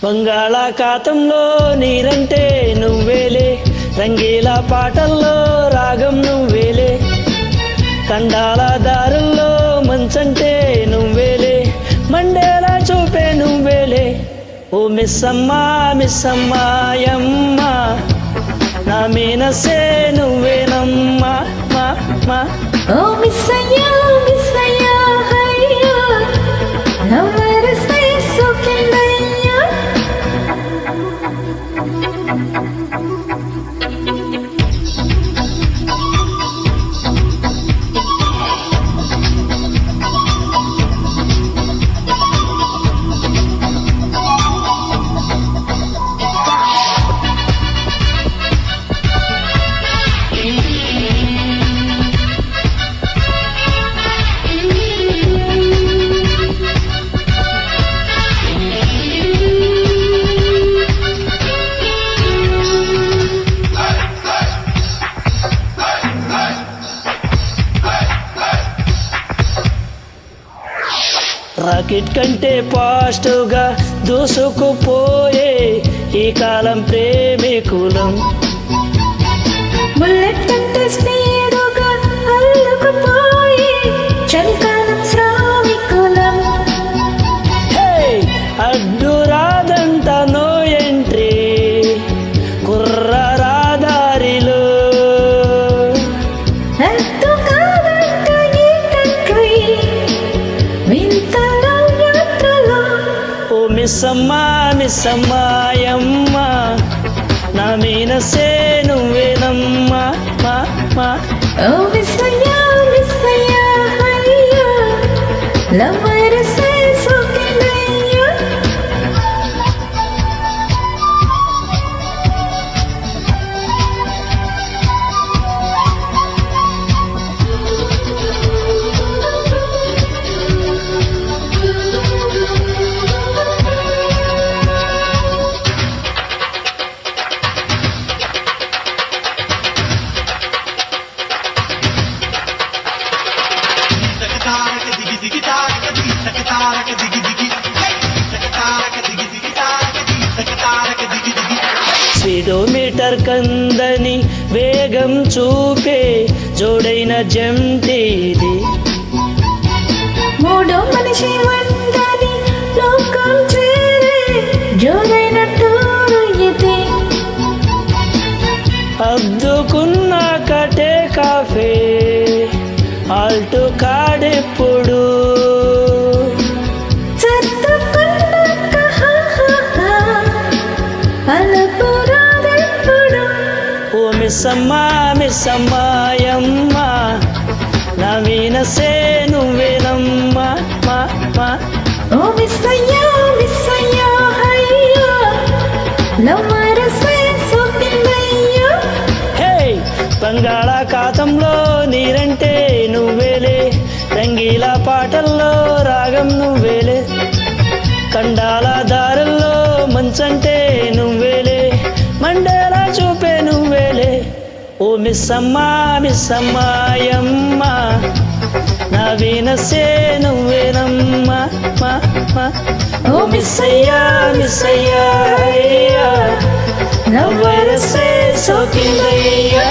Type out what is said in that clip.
బంగాళాఖాతంలో నీరంటే నువ్వేలే, రంగీల పాటల్లో రాగం నువ్వేలే, కండాల దారుల్లో మంచంటే నువ్వేలే, మండేలా చూపే నువ్వేలే. ఓ మిస్సమ్మా మిస్సమ్మాయమ్మా, నా మీనసే నువ్వేనమ్మా మా మా. ఓ మిస్సయ్యా మిస్సయ్యా హయ్యా, నా మనసే సోకిందయ్యా. రాకెట్ కంటే ఫాస్టుగా దూసుకుపోయే ఈ కాలం ప్రేమికులం, బుల్లెట్ కంటే స్పీడుగా అల్లుకుపోయే చలికాలం శ్రామికులం. అడ్డు రాదంట నో ఎంట్రీ కుర్ర రాదారిలో, అద్దు కాదంట ఈ కంట్రీ వింతలో యాత్రలో. ఓ మిస్సమ్మా మిస్సమ్మాయమ్మా, నా మీనసే నువ్వేనమ్మా మా మా. ఓ మిస్సయ్యా మిస్సయ్యా హయ్యా, నా మనసే సోకిందయ్యా. స్పీడోమీటర్ కందని వేగం చూపే జోడైన జంటి ఇది, మూడో మనిషి వంటని లోకం చేరే జోడైన టూరు ఇది. అద్దుకున్న కటే కాఫే ఆల్టు కాడెప్పుడు, సర్దుకున్నాక అలుపు రాదెప్పుడు. ఓ మిస్సమ్మా మిస్సమ్మాయమ్మా, నా మీనసే నువ్వేనమ్మా మా మా. ఓ మిస్సయ్యా మిస్సయ్యా హయ్యా, నా మనసే సోకిందయ్యా. బంగాళాఖాతంలో నీరంటే నువ్వేలే, రంగీల పాటల్లో రాగం నువ్వేలే, కండాల దారుల్లో మంచంటే నువ్వేలే, మండేలా చూపే నువ్వేలే. ఓ మిస్సమ్మా మిస్సమ్మాయమ్మా, నా వీనసే నువ్వేనమ్మా మా మా. ఓ మిస్సయ్యా మిస్సయ్యా అయ్యా, నా వరసే సోకిందయ్యా.